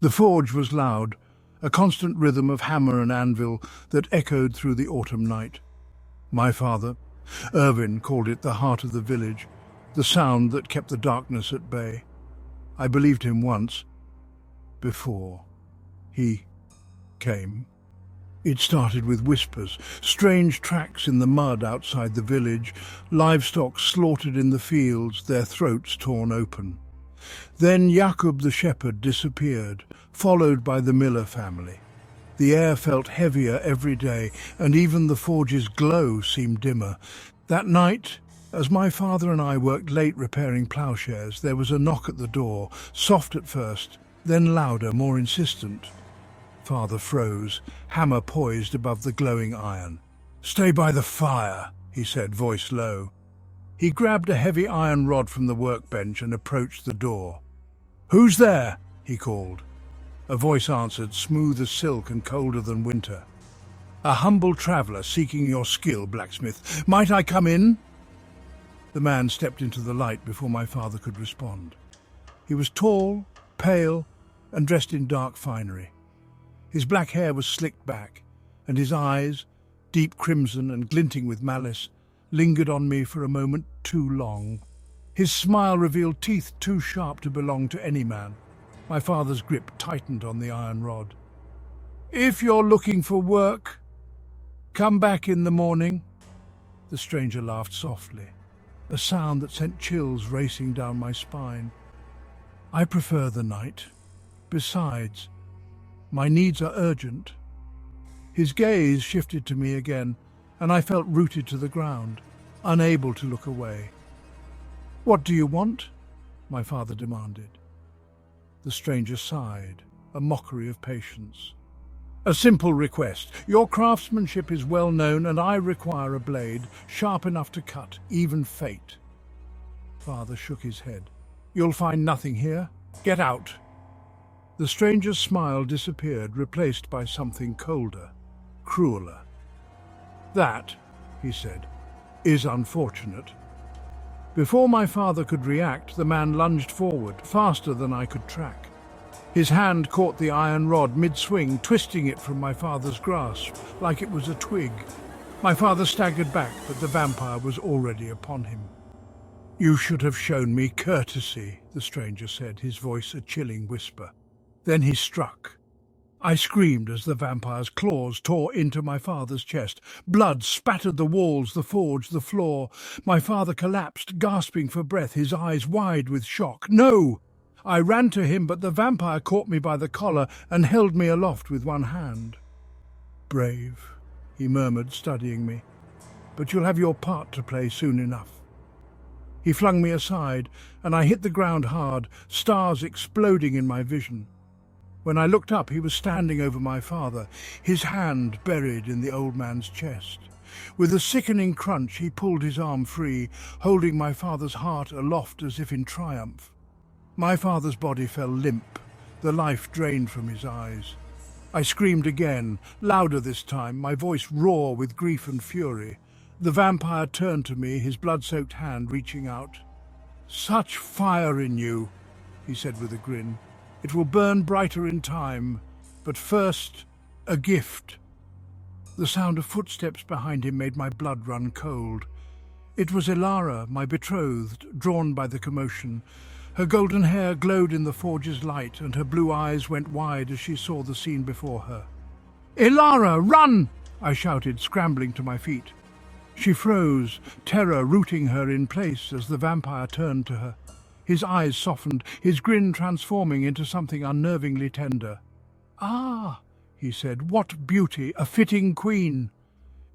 The forge was loud, a constant rhythm of hammer and anvil that echoed through the autumn night. My father, Irvin, called it the heart of the village, the sound that kept the darkness at bay. I believed him once, before he came. It started with whispers, strange tracks in the mud outside the village, livestock slaughtered in the fields, their throats torn open. Then Jakob the shepherd disappeared, followed by the Miller family. The air felt heavier every day, and even the forge's glow seemed dimmer. That night, as my father and I worked late repairing ploughshares, there was a knock at the door, soft at first, then louder, more insistent. Father froze, hammer poised above the glowing iron. "Stay by the fire," he said, voice low. He grabbed a heavy iron rod from the workbench and approached the door. "Who's there?" he called. A voice answered, smooth as silk and colder than winter. "A humble traveller seeking your skill, blacksmith. Might I come in?" The man stepped into the light before my father could respond. He was tall, pale, and dressed in dark finery. His black hair was slicked back, and his eyes, deep crimson and glinting with malice, lingered on me for a moment too long. His smile revealed teeth too sharp to belong to any man. My father's grip tightened on the iron rod. "If you're looking for work, come back in the morning." The stranger laughed softly, a sound that sent chills racing down my spine. "I prefer the night. Besides, my needs are urgent." His gaze shifted to me again, and I felt rooted to the ground, unable to look away. "What do you want?" my father demanded. The stranger sighed, a mockery of patience. "A simple request. Your craftsmanship is well known, and I require a blade sharp enough to cut, even fate." Father shook his head. "You'll find nothing here. Get out." The stranger's smile disappeared, replaced by something colder, crueler. "That," he said, "is unfortunate." Before my father could react, the man lunged forward, faster than I could track. His hand caught the iron rod mid-swing, twisting it from my father's grasp, like it was a twig. My father staggered back, but the vampire was already upon him. "You should have shown me courtesy," the stranger said, his voice a chilling whisper. Then he struck. I screamed as the vampire's claws tore into my father's chest. Blood spattered the walls, the forge, the floor. My father collapsed, gasping for breath, his eyes wide with shock. "No!" I ran to him, but the vampire caught me by the collar and held me aloft with one hand. "Brave," he murmured, studying me, "but you'll have your part to play soon enough." He flung me aside, and I hit the ground hard, stars exploding in my vision. When I looked up, he was standing over my father, his hand buried in the old man's chest. With a sickening crunch, he pulled his arm free, holding my father's heart aloft as if in triumph. My father's body fell limp, the life drained from his eyes. I screamed again, louder this time, my voice raw with grief and fury. The vampire turned to me, his blood-soaked hand reaching out. "Such fire in you," he said with a grin. "It will burn brighter in time, but first, a gift." The sound of footsteps behind him made my blood run cold. It was Ilara, my betrothed, drawn by the commotion. Her golden hair glowed in the forge's light, and her blue eyes went wide as she saw the scene before her. "Ilara, run!" I shouted, scrambling to my feet. She froze, terror rooting her in place as the vampire turned to her. His eyes softened, his grin transforming into something unnervingly tender. "Ah," he said, "what beauty, a fitting queen."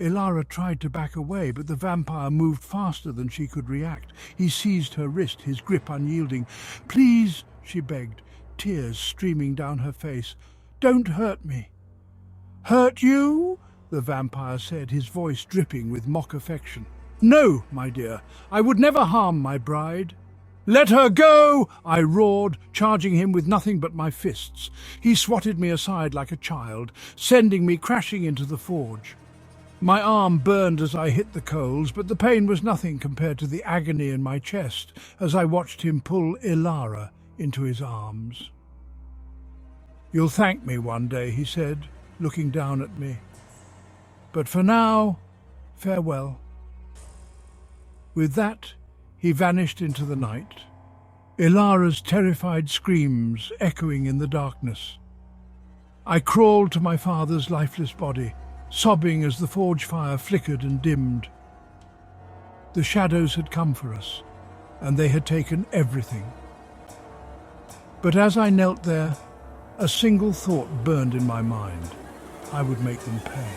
Ilara tried to back away, but the vampire moved faster than she could react. He seized her wrist, his grip unyielding. "Please," she begged, tears streaming down her face. "Don't hurt me." "Hurt you?" the vampire said, his voice dripping with mock affection. "No, my dear, I would never harm my bride." "Let her go!" I roared, charging him with nothing but my fists. He swatted me aside like a child, sending me crashing into the forge. My arm burned as I hit the coals, but the pain was nothing compared to the agony in my chest as I watched him pull Ilara into his arms. "You'll thank me one day," he said, looking down at me. "But for now, farewell." With that, he vanished into the night, Ilara's terrified screams echoing in the darkness. I crawled to my father's lifeless body, sobbing as the forge fire flickered and dimmed. The shadows had come for us, and they had taken everything. But as I knelt there, a single thought burned in my mind. I would make them pay.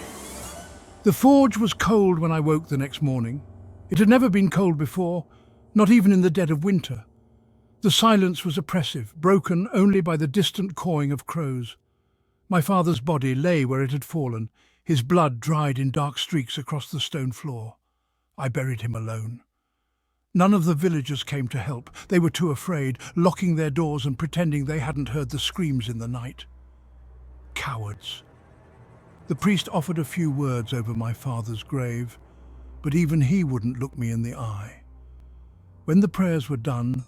The forge was cold when I woke the next morning. It had never been cold before, not even in the dead of winter. The silence was oppressive, broken only by the distant cawing of crows. My father's body lay where it had fallen, his blood dried in dark streaks across the stone floor. I buried him alone. None of the villagers came to help. They were too afraid, locking their doors and pretending they hadn't heard the screams in the night. Cowards. The priest offered a few words over my father's grave, but even he wouldn't look me in the eye. When the prayers were done,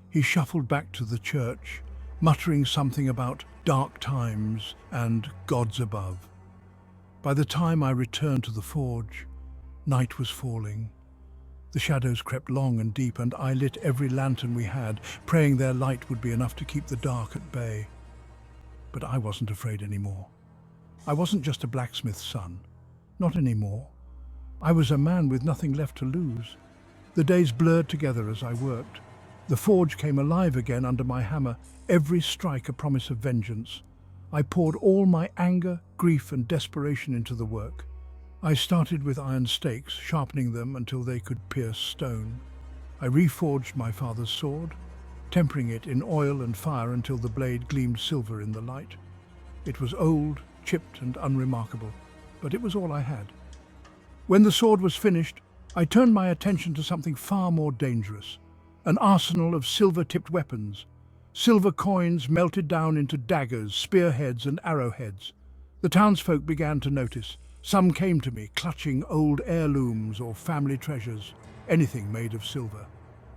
he shuffled back to the church, muttering something about dark times and gods above. By the time I returned to the forge, night was falling. The shadows crept long and deep, and I lit every lantern we had, praying their light would be enough to keep the dark at bay. But I wasn't afraid anymore. I wasn't just a blacksmith's son. Not anymore. I was a man with nothing left to lose. The days blurred together as I worked. The forge came alive again under my hammer, every strike a promise of vengeance. I poured all my anger, grief and desperation into the work. I started with iron stakes, sharpening them until they could pierce stone. I reforged my father's sword, tempering it in oil and fire until the blade gleamed silver in the light. It was old, chipped and unremarkable, but it was all I had. When the sword was finished, I turned my attention to something far more dangerous, an arsenal of silver-tipped weapons. Silver coins melted down into daggers, spearheads and arrowheads. The townsfolk began to notice. Some came to me, clutching old heirlooms or family treasures, anything made of silver.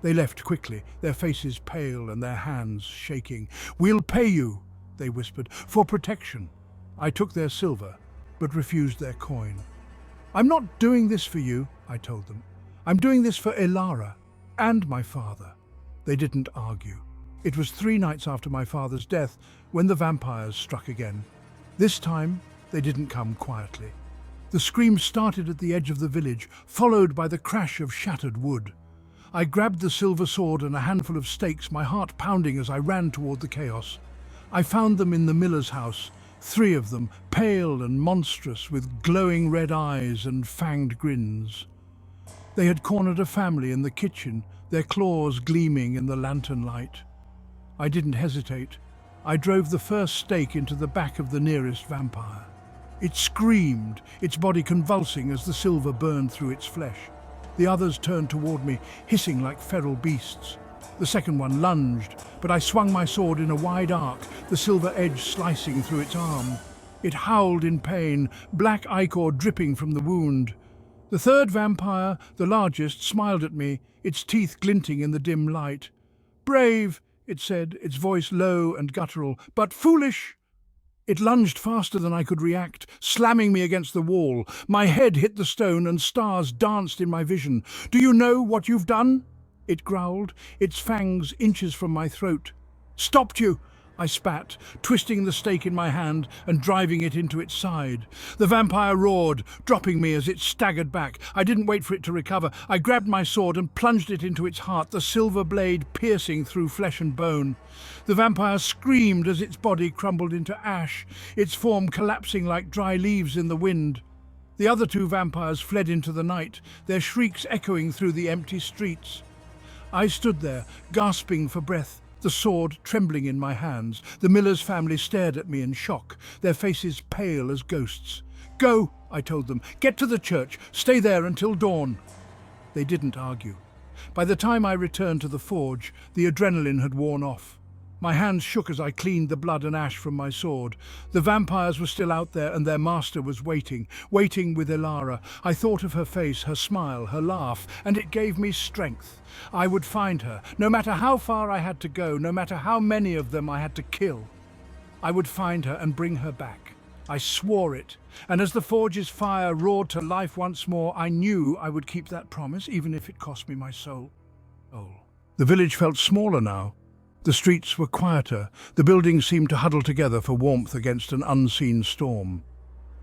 They left quickly, their faces pale and their hands shaking. "We'll pay you," they whispered, "for protection." I took their silver, but refused their coin. "I'm not doing this for you," I told them. "I'm doing this for Ilara and my father." They didn't argue. It was 3 nights after my father's death when the vampires struck again. This time, they didn't come quietly. The screams started at the edge of the village, followed by the crash of shattered wood. I grabbed the silver sword and a handful of stakes, my heart pounding as I ran toward the chaos. I found them in the miller's house, 3 of them, pale and monstrous, with glowing red eyes and fanged grins. They had cornered a family in the kitchen, their claws gleaming in the lantern light. I didn't hesitate. I drove the first stake into the back of the nearest vampire. It screamed, its body convulsing as the silver burned through its flesh. The others turned toward me, hissing like feral beasts. The second one lunged, but I swung my sword in a wide arc, the silver edge slicing through its arm. It howled in pain, black ichor dripping from the wound. The third vampire, the largest, smiled at me, its teeth glinting in the dim light. "Brave," it said, its voice low and guttural, "but foolish." It lunged faster than I could react, slamming me against the wall. My head hit the stone and stars danced in my vision. "Do you know what you've done?" It growled, its fangs inches from my throat. "Stopped you," I spat, twisting the stake in my hand and driving it into its side. The vampire roared, dropping me as it staggered back. I didn't wait for it to recover. I grabbed my sword and plunged it into its heart, the silver blade piercing through flesh and bone. The vampire screamed as its body crumbled into ash, its form collapsing like dry leaves in the wind. The other 2 vampires fled into the night, their shrieks echoing through the empty streets. I stood there, gasping for breath, the sword trembling in my hands. The miller's family stared at me in shock, their faces pale as ghosts. "Go," I told them. "Get to the church. Stay there until dawn." They didn't argue. By the time I returned to the forge, the adrenaline had worn off. My hands shook as I cleaned the blood and ash from my sword. The vampires were still out there, and their master was waiting with Ilara. I thought of her face, her smile, her laugh, and it gave me strength. I would find her, no matter how far I had to go, no matter how many of them I had to kill. I would find her and bring her back. I swore it, and as the forge's fire roared to life once more, I knew I would keep that promise, even if it cost me my soul. The village felt smaller now. The streets were quieter. The buildings seemed to huddle together for warmth against an unseen storm.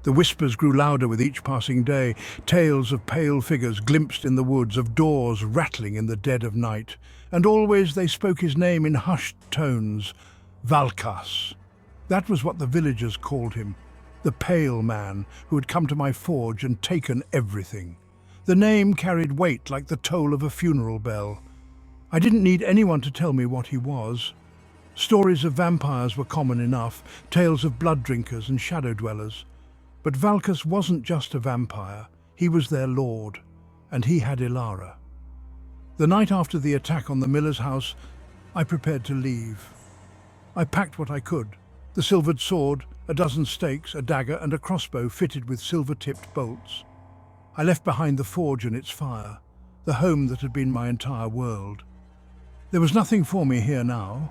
The whispers grew louder with each passing day, tales of pale figures glimpsed in the woods, of doors rattling in the dead of night. And always they spoke his name in hushed tones, Valkas. That was what the villagers called him, the pale man who had come to my forge and taken everything. The name carried weight like the toll of a funeral bell. I didn't need anyone to tell me what he was. Stories of vampires were common enough, tales of blood drinkers and shadow dwellers. But Valkas wasn't just a vampire, he was their lord, and he had Ilara. The night after the attack on the miller's house, I prepared to leave. I packed what I could, the silvered sword, a dozen stakes, a dagger and a crossbow fitted with silver-tipped bolts. I left behind the forge and its fire, the home that had been my entire world. There was nothing for me here now.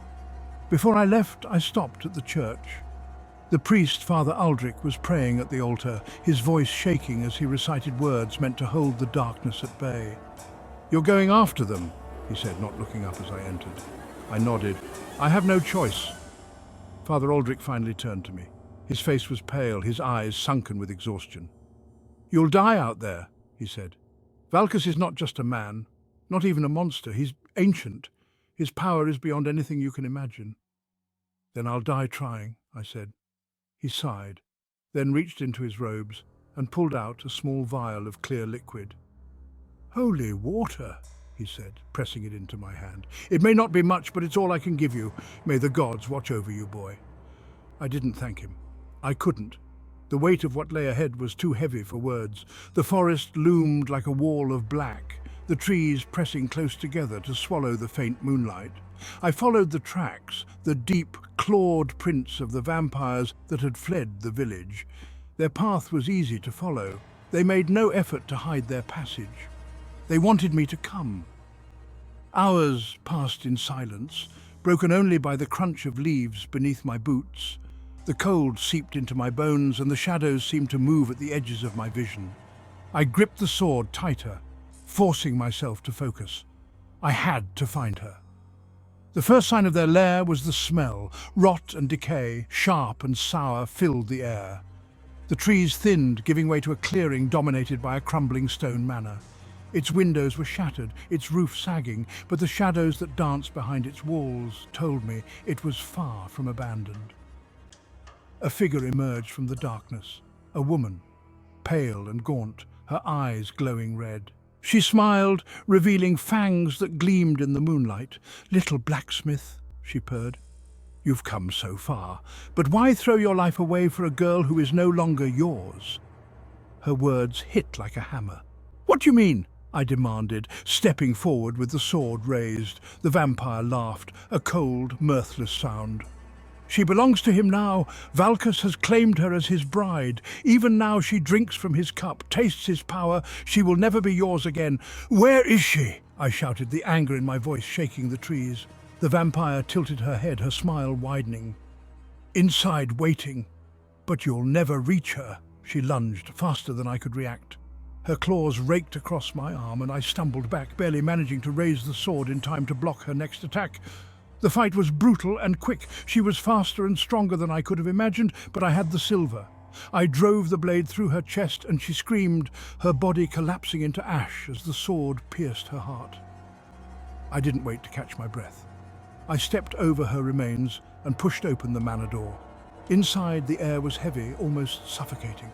Before I left, I stopped at the church. The priest, Father Aldrich, was praying at the altar, his voice shaking as he recited words meant to hold the darkness at bay. "You're going after them," he said, not looking up as I entered. I nodded. "I have no choice." Father Aldrich finally turned to me. His face was pale, his eyes sunken with exhaustion. "You'll die out there," he said. "Valkas is not just a man, not even a monster. He's ancient. His power is beyond anything you can imagine." "Then I'll die trying," I said. He sighed, then reached into his robes and pulled out a small vial of clear liquid. "Holy water," he said, pressing it into my hand. "It may not be much, but it's all I can give you. May the gods watch over you, boy." I didn't thank him. I couldn't. The weight of what lay ahead was too heavy for words. The forest loomed like a wall of black, the trees pressing close together to swallow the faint moonlight. I followed the tracks, the deep, clawed prints of the vampires that had fled the village. Their path was easy to follow. They made no effort to hide their passage. They wanted me to come. Hours passed in silence, broken only by the crunch of leaves beneath my boots. The cold seeped into my bones and the shadows seemed to move at the edges of my vision. I gripped the sword tighter, forcing myself to focus. I had to find her. The first sign of their lair was the smell. Rot and decay, sharp and sour, filled the air. The trees thinned, giving way to a clearing dominated by a crumbling stone manor. Its windows were shattered, its roof sagging, but the shadows that danced behind its walls told me it was far from abandoned. A figure emerged from the darkness, a woman, pale and gaunt, her eyes glowing red. She smiled, revealing fangs that gleamed in the moonlight. "Little blacksmith," she purred. "You've come so far, but why throw your life away for a girl who is no longer yours?" Her words hit like a hammer. "What do you mean?" I demanded, stepping forward with the sword raised. The vampire laughed, a cold, mirthless sound. "She belongs to him now. Valkas has claimed her as his bride. Even now she drinks from his cup, tastes his power. She will never be yours again." "Where is she?" I shouted, the anger in my voice shaking the trees. The vampire tilted her head, her smile widening. "Inside, waiting. But you'll never reach her." She lunged, faster than I could react. Her claws raked across my arm and I stumbled back, barely managing to raise the sword in time to block her next attack. The fight was brutal and quick. She was faster and stronger than I could have imagined, but I had the silver. I drove the blade through her chest and she screamed, her body collapsing into ash as the sword pierced her heart. I didn't wait to catch my breath. I stepped over her remains and pushed open the manor door. Inside, the air was heavy, almost suffocating.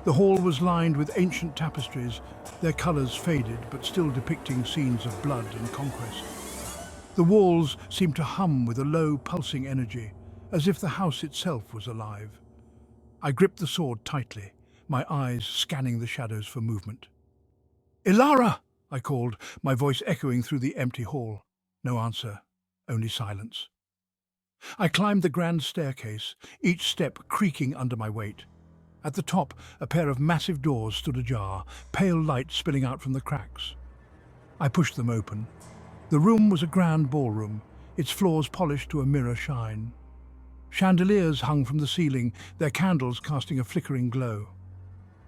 The hall was lined with ancient tapestries, their colours faded but still depicting scenes of blood and conquest. The walls seemed to hum with a low, pulsing energy, as if the house itself was alive. I gripped the sword tightly, my eyes scanning the shadows for movement. "Ilara!" I called, my voice echoing through the empty hall. No answer, only silence. I climbed the grand staircase, each step creaking under my weight. At the top, a pair of massive doors stood ajar, pale light spilling out from the cracks. I pushed them open. The room was a grand ballroom, its floors polished to a mirror shine. Chandeliers hung from the ceiling, their candles casting a flickering glow.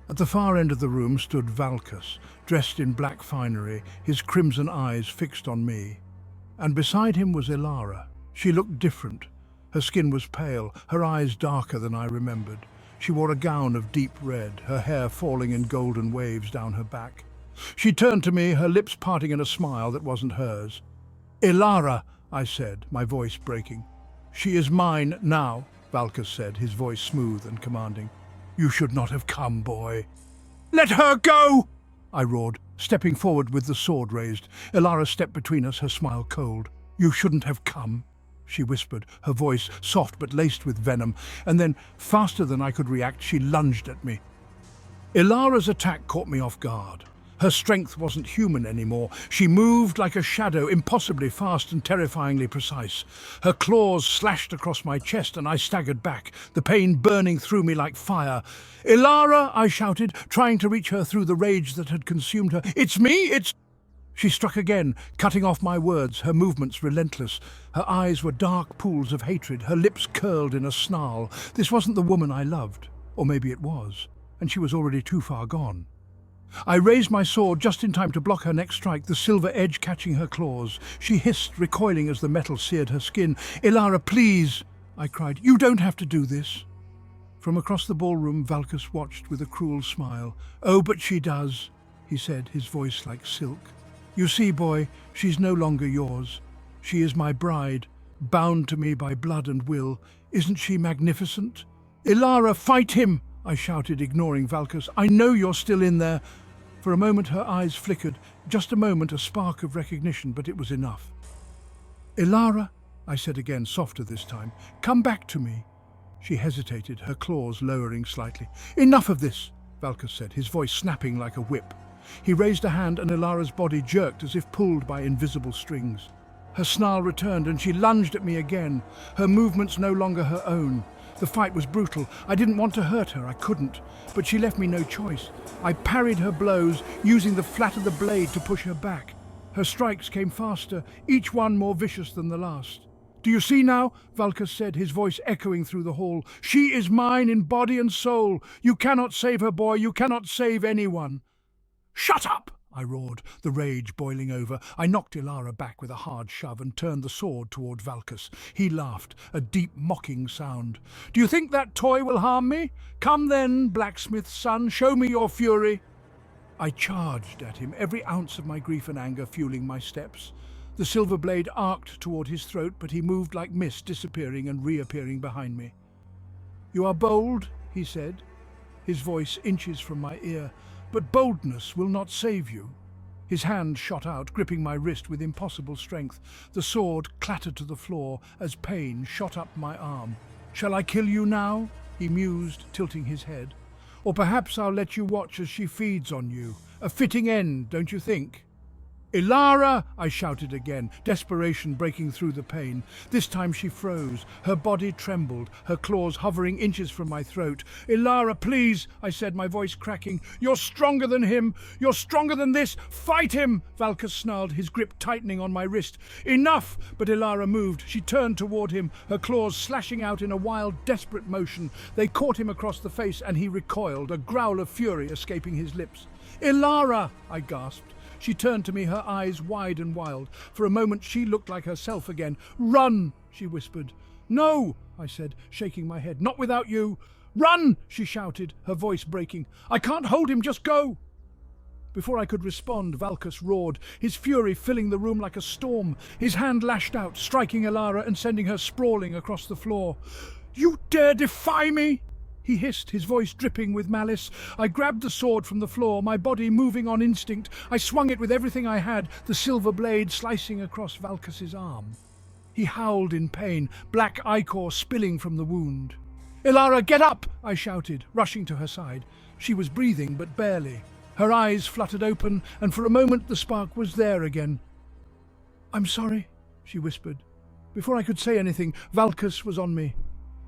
At the far end of the room stood Valkas, dressed in black finery, his crimson eyes fixed on me. And beside him was Ilara. She looked different. Her skin was pale, her eyes darker than I remembered. She wore a gown of deep red, her hair falling in golden waves down her back. She turned to me, her lips parting in a smile that wasn't hers. "Ilara," I said, my voice breaking. "She is mine now," Valkas said, his voice smooth and commanding. "You should not have come, boy." "Let her go!" I roared, stepping forward with the sword raised. Ilara stepped between us, her smile cold. "You shouldn't have come," she whispered, her voice soft but laced with venom, and then, faster than I could react, she lunged at me. Ilara's attack caught me off guard. Her strength wasn't human anymore. She moved like a shadow, impossibly fast and terrifyingly precise. Her claws slashed across my chest and I staggered back, the pain burning through me like fire. "Ilara!" I shouted, trying to reach her through the rage that had consumed her. "It's me! It's—" She struck again, cutting off my words, her movements relentless. Her eyes were dark pools of hatred, her lips curled in a snarl. This wasn't the woman I loved. Or maybe it was, and she was already too far gone. I raised my sword just in time to block her next strike, the silver edge catching her claws. She hissed, recoiling as the metal seared her skin. "Ilara, please!" I cried. "You don't have to do this." From across the ballroom, Valkas watched with a cruel smile. "Oh, but she does," he said, his voice like silk. "You see, boy, she's no longer yours. She is my bride, bound to me by blood and will. Isn't she magnificent?" "Ilara, fight him!" I shouted, ignoring Valkas. "I know you're still in there." For a moment her eyes flickered, just a moment, a spark of recognition, but it was enough. "Ilara," I said again, softer this time, "come back to me." She hesitated, her claws lowering slightly. "Enough of this," Valkas said, his voice snapping like a whip. He raised a hand and Ilara's body jerked as if pulled by invisible strings. Her snarl returned and she lunged at me again, her movements no longer her own. The fight was brutal. I didn't want to hurt her, I couldn't, but she left me no choice. I parried her blows, using the flat of the blade to push her back. Her strikes came faster, each one more vicious than the last. "Do you see now?" Valkas said, his voice echoing through the hall. "She is mine in body and soul. You cannot save her, boy. You cannot save anyone." "Shut up!" I roared, the rage boiling over. I knocked Ilara back with a hard shove and turned the sword toward Valkas. He laughed, a deep mocking sound. "Do you think that toy will harm me? Come then, blacksmith's son, show me your fury." I charged at him, every ounce of my grief and anger fueling my steps. The silver blade arced toward his throat, but he moved like mist, disappearing and reappearing behind me. "You are bold," he said, his voice inches from my ear, "but boldness will not save you." His hand shot out, gripping my wrist with impossible strength. The sword clattered to the floor as pain shot up my arm. "Shall I kill you now?" he mused, tilting his head. "Or perhaps I'll let you watch as she feeds on you. A fitting end, don't you think?" "Ilara!" I shouted again, desperation breaking through the pain. This time she froze. Her body trembled, her claws hovering inches from my throat. "Ilara, please," I said, my voice cracking. "You're stronger than him. You're stronger than this. Fight him!" Valkas snarled, his grip tightening on my wrist. "Enough!" But Ilara moved. She turned toward him, her claws slashing out in a wild, desperate motion. They caught him across the face and he recoiled, a growl of fury escaping his lips. "Ilara!" I gasped. She turned to me, her eyes wide and wild. For a moment she looked like herself again. "Run!" she whispered. "No!" I said, shaking my head. "Not without you!" "Run!" she shouted, her voice breaking. "I can't hold him, just go!" Before I could respond, Valkas roared, his fury filling the room like a storm. His hand lashed out, striking Ilara and sending her sprawling across the floor. "You dare defy me!" he hissed, his voice dripping with malice. I grabbed the sword from the floor, my body moving on instinct. I swung it with everything I had, the silver blade slicing across Valkas's arm. He howled in pain, black ichor spilling from the wound. "Ilara, get up!" I shouted, rushing to her side. She was breathing, but barely. Her eyes fluttered open, and for a moment the spark was there again. "I'm sorry," she whispered. Before I could say anything, Valkas was on me.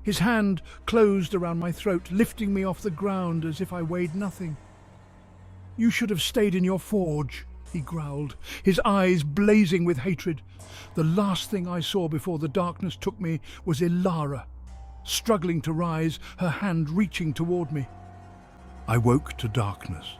His hand closed around my throat, lifting me off the ground as if I weighed nothing. "You should have stayed in your forge," he growled, his eyes blazing with hatred. The last thing I saw before the darkness took me was Ilara. struggling to rise, her hand reaching toward me. I woke to darkness.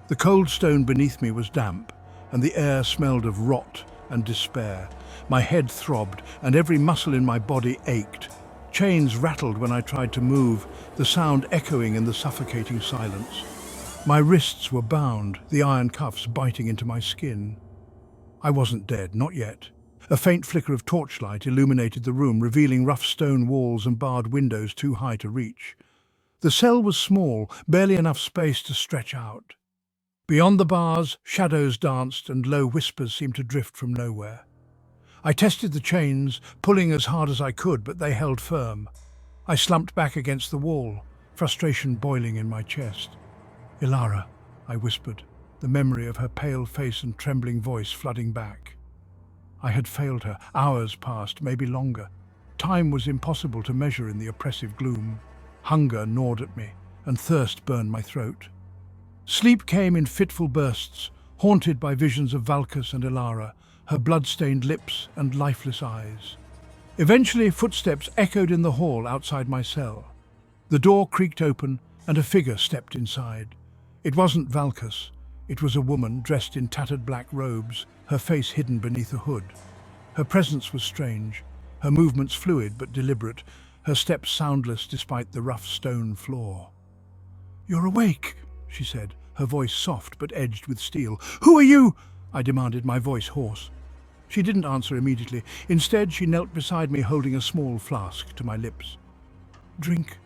The cold stone beneath me was damp, and the air smelled of rot and despair. My head throbbed, and every muscle in my body ached. Chains rattled when I tried to move, the sound echoing in the suffocating silence. My wrists were bound, the iron cuffs biting into my skin. I wasn't dead, not yet. A faint flicker of torchlight illuminated the room, revealing rough stone walls and barred windows too high to reach. The cell was small, barely enough space to stretch out. Beyond the bars, shadows danced and low whispers seemed to drift from nowhere. I tested the chains, pulling as hard as I could, but they held firm. I slumped back against the wall, frustration boiling in my chest. "Ilara," I whispered, the memory of her pale face and trembling voice flooding back. I had failed her. Hours passed, maybe longer. Time was impossible to measure in the oppressive gloom. Hunger gnawed at me, and thirst burned my throat. Sleep came in fitful bursts, haunted by visions of Valkas and Ilara, her blood-stained lips and lifeless eyes. Eventually, footsteps echoed in the hall outside my cell. The door creaked open, and a figure stepped inside. It wasn't Valkas. It was a woman dressed in tattered black robes, her face hidden beneath a hood. Her presence was strange, her movements fluid but deliberate, her steps soundless despite the rough stone floor. "You're awake," she said, her voice soft but edged with steel. "Who are you?" I demanded, my voice hoarse. She didn't answer immediately. Instead, she knelt beside me, holding a small flask to my lips. "Drink."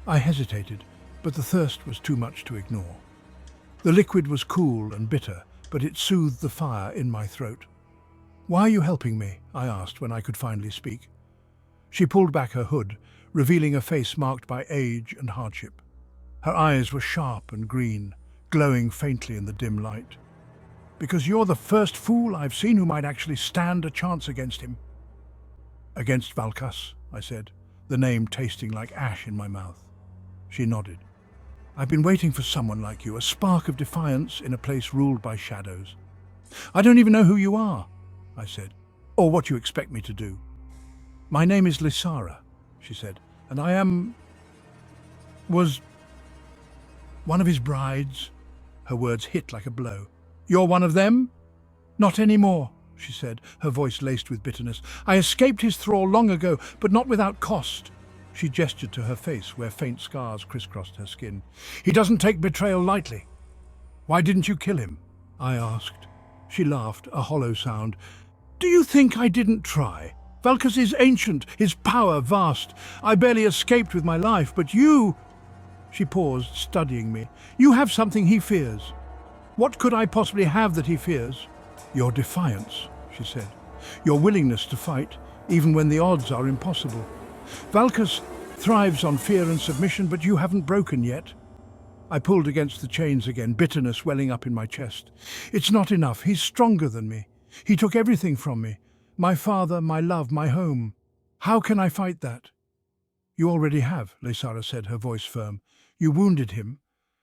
I hesitated, but the thirst was too much to ignore. The liquid was cool and bitter, but it soothed the fire in my throat. "Why are you helping me?" I asked when I could finally speak. She pulled back her hood, revealing a face marked by age and hardship. Her eyes were sharp and green, glowing faintly in the dim light. "Because you're the first fool I've seen who might actually stand a chance against him." "Against Valkas," I said, the name tasting like ash in my mouth. She nodded. "I've been waiting for someone like you, a spark of defiance in a place ruled by shadows." "I don't even know who you are," I said, "or what you expect me to do." "My name is Lysara," she said, "and was one of his brides." Her words hit like a blow. "You're one of them?" "Not anymore," she said, her voice laced with bitterness. "I escaped his thrall long ago, but not without cost." She gestured to her face, where faint scars crisscrossed her skin. "He doesn't take betrayal lightly." "Why didn't you kill him?" I asked. She laughed, a hollow sound. "Do you think I didn't try? Valkas is ancient, his power vast. I barely escaped with my life, but you—" She paused, studying me. "You have something he fears." "What could I possibly have that he fears?" "Your defiance," she said. "Your willingness to fight, even when the odds are impossible. Valkas thrives on fear and submission, but you haven't broken yet." I pulled against the chains again, bitterness welling up in my chest. "It's not enough. He's stronger than me. He took everything from me. My father, my love, my home. How can I fight that?" "You already have," Lysara said, her voice firm. "You wounded him.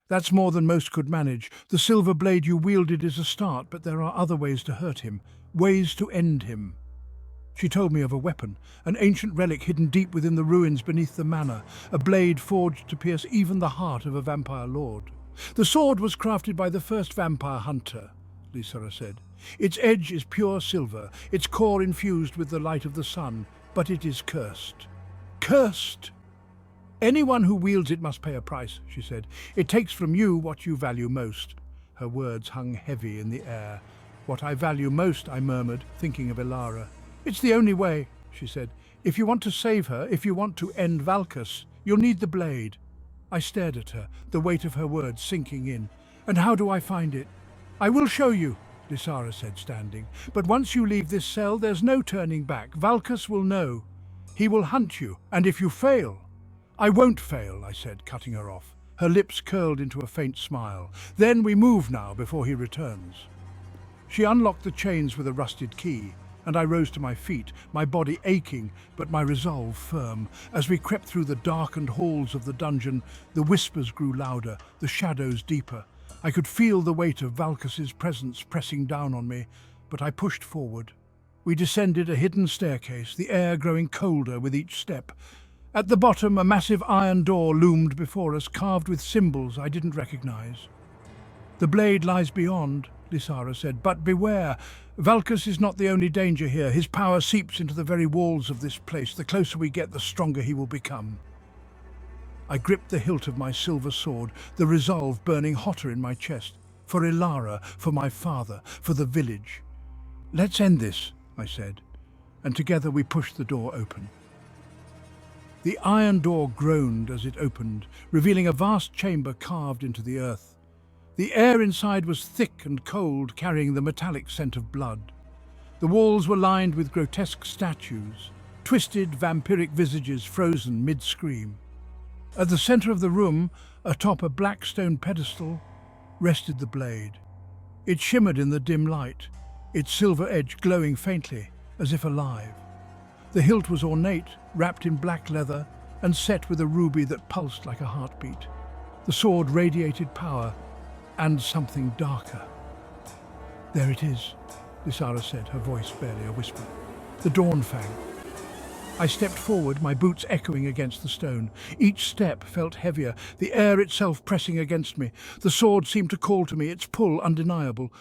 That's more than most could manage. The silver blade you wielded is a start, but there are other ways to hurt him, ways to end him." She told me of a weapon, an ancient relic hidden deep within the ruins beneath the manor, a blade forged to pierce even the heart of a vampire lord. "The sword was crafted by the first vampire hunter," Lysara said. "Its edge is pure silver, its core infused with the light of the sun, but it is cursed." "Cursed!" "Anyone who wields it must pay a price," she said. "It takes from you what you value most." Her words hung heavy in the air. "What I value most," I murmured, thinking of Ilara. "It's the only way," she said. "If you want to save her, if you want to end Valkas, you'll need the blade." I stared at her, the weight of her words sinking in. "And how do I find it?" "I will show you," Lysara said, standing. "But once you leave this cell, there's no turning back. Valkas will know. He will hunt you, and if you fail—" "I won't fail," I said, cutting her off. Her lips curled into a faint smile. "Then we move now, before he returns." She unlocked the chains with a rusted key, and I rose to my feet, my body aching, but my resolve firm. As we crept through the darkened halls of the dungeon, the whispers grew louder, the shadows deeper. I could feel the weight of Valkas's presence pressing down on me, but I pushed forward. We descended a hidden staircase, the air growing colder with each step. At the bottom, a massive iron door loomed before us, carved with symbols I didn't recognize. "The blade lies beyond," Lysara said, "but beware. Valkas is not the only danger here. His power seeps into the very walls of this place. The closer we get, the stronger he will become." I gripped the hilt of my silver sword, the resolve burning hotter in my chest. For Ilara, for my father, for the village. "Let's end this," I said, and together we pushed the door open. The iron door groaned as it opened, revealing a vast chamber carved into the earth. The air inside was thick and cold, carrying the metallic scent of blood. The walls were lined with grotesque statues, twisted vampiric visages frozen mid-scream. At the center of the room, atop a black stone pedestal, rested the blade. It shimmered in the dim light, its silver edge glowing faintly, as if alive. The hilt was ornate, wrapped in black leather, and set with a ruby that pulsed like a heartbeat. The sword radiated power, and something darker. "There it is," Lysara said, her voice barely a whisper. "The Dawn Fang." I stepped forward, my boots echoing against the stone. Each step felt heavier, the air itself pressing against me. The sword seemed to call to me, its pull undeniable.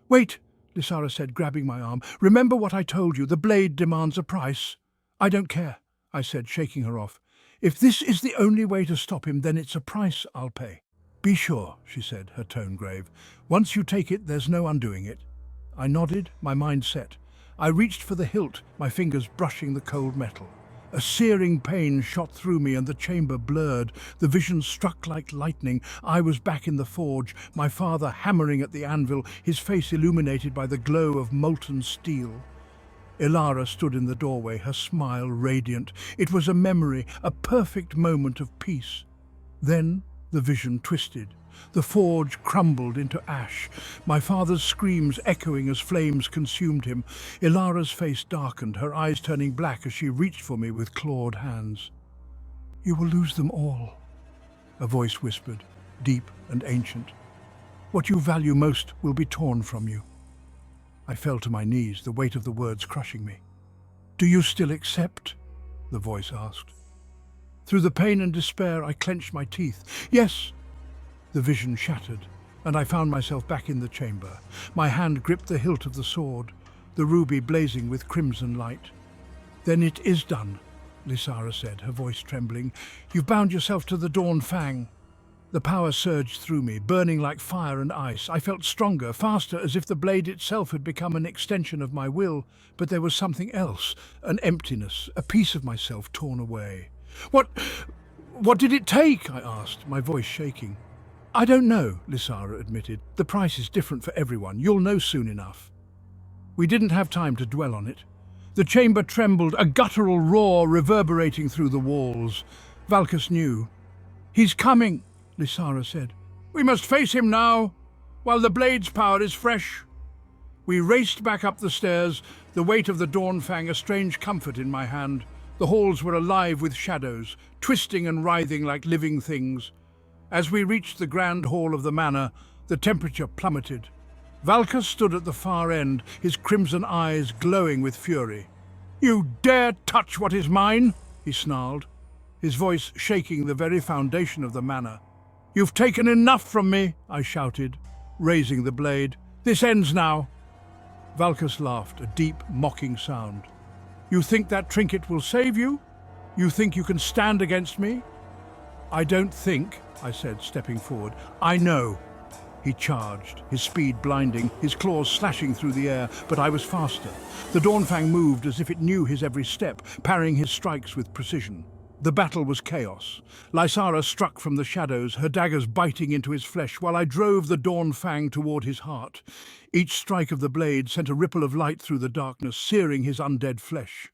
"Wait," Lysara said, grabbing my arm. "Remember what I told you. The blade demands a price." "I don't care," I said, shaking her off. "If this is the only way to stop him, then it's a price I'll pay." "Be sure," she said, her tone grave. "Once you take it, there's no undoing it." I nodded, my mind set. I reached for the hilt, my fingers brushing the cold metal. A searing pain shot through me and the chamber blurred. The vision struck like lightning. I was back in the forge, my father hammering at the anvil, his face illuminated by the glow of molten steel. Ilara stood in the doorway, her smile radiant. It was a memory, a perfect moment of peace. Then the vision twisted. The forge crumbled into ash, my father's screams echoing as flames consumed him. Ilara's face darkened, her eyes turning black as she reached for me with clawed hands. "You will lose them all," a voice whispered, deep and ancient. "What you value most will be torn from you." I fell to my knees, the weight of the words crushing me. "Do you still accept?" the voice asked. Through the pain and despair, I clenched my teeth. "Yes." The vision shattered, and I found myself back in the chamber. My hand gripped the hilt of the sword, the ruby blazing with crimson light. "Then it is done," Lysara said, her voice trembling. "You've bound yourself to the Dawn Fang." The power surged through me, burning like fire and ice. I felt stronger, faster, as if the blade itself had become an extension of my will. But there was something else, an emptiness, a piece of myself torn away. What did it take?" I asked, my voice shaking. "I don't know," Lysara admitted. "The price is different for everyone. You'll know soon enough." We didn't have time to dwell on it. The chamber trembled, a guttural roar reverberating through the walls. Valkas knew. "He's coming," Lysara said. "We must face him now, while the blade's power is fresh." We raced back up the stairs, the weight of the Dawn Fang a strange comfort in my hand. The halls were alive with shadows, twisting and writhing like living things. As we reached the grand hall of the manor, the temperature plummeted. Valkas stood at the far end, his crimson eyes glowing with fury. "You dare touch what is mine?" he snarled, his voice shaking the very foundation of the manor. "You've taken enough from me," I shouted, raising the blade. "This ends now." Valkas laughed, a deep, mocking sound. "You think that trinket will save you? You think you can stand against me?" "I don't think," I said, stepping forward. "I know." He charged, his speed blinding, his claws slashing through the air, but I was faster. The Dawnfang moved as if it knew his every step, parrying his strikes with precision. The battle was chaos. Lysara struck from the shadows, her daggers biting into his flesh, while I drove the Dawnfang toward his heart. Each strike of the blade sent a ripple of light through the darkness, searing his undead flesh.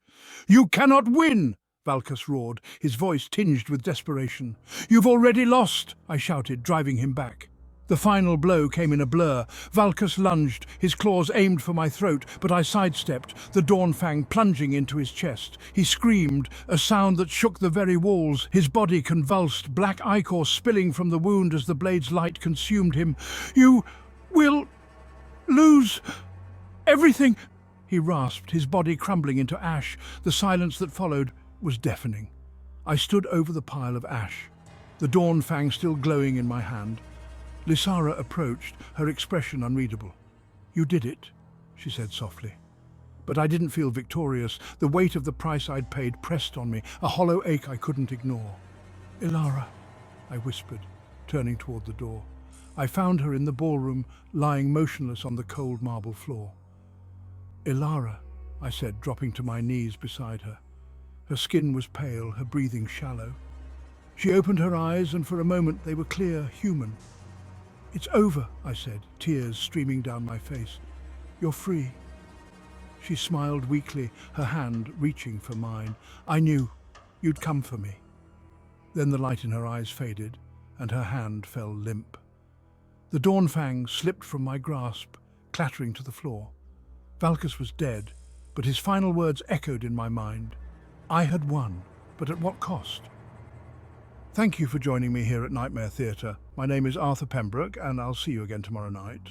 "You cannot win!" Valkas roared, his voice tinged with desperation. "You've already lost!" I shouted, driving him back. The final blow came in a blur. Valkas lunged, his claws aimed for my throat, but I sidestepped, the Dawnfang plunging into his chest. He screamed, a sound that shook the very walls. His body convulsed, black ichor spilling from the wound as the blade's light consumed him. "You will lose everything," he rasped, his body crumbling into ash. The silence that followed was deafening. I stood over the pile of ash, the dawn fang still glowing in my hand. Lysara approached, her expression unreadable. "You did it," she said softly. But I didn't feel victorious. The weight of the price I'd paid pressed on me, a hollow ache I couldn't ignore. "Ilara," I whispered, turning toward the door. I found her in the ballroom, lying motionless on the cold marble floor. "Ilara," I said, dropping to my knees beside her. Her skin was pale, her breathing shallow. She opened her eyes, and for a moment they were clear, human. "It's over," I said, tears streaming down my face. "You're free." She smiled weakly, her hand reaching for mine. "I knew you'd come for me." Then the light in her eyes faded, and her hand fell limp. The Dawnfang slipped from my grasp, clattering to the floor. Valkas was dead, but his final words echoed in my mind. I had won, but at what cost? Thank you for joining me here at Nightmare Theatre. My name is Arthur Pembroke, and I'll see you again tomorrow night.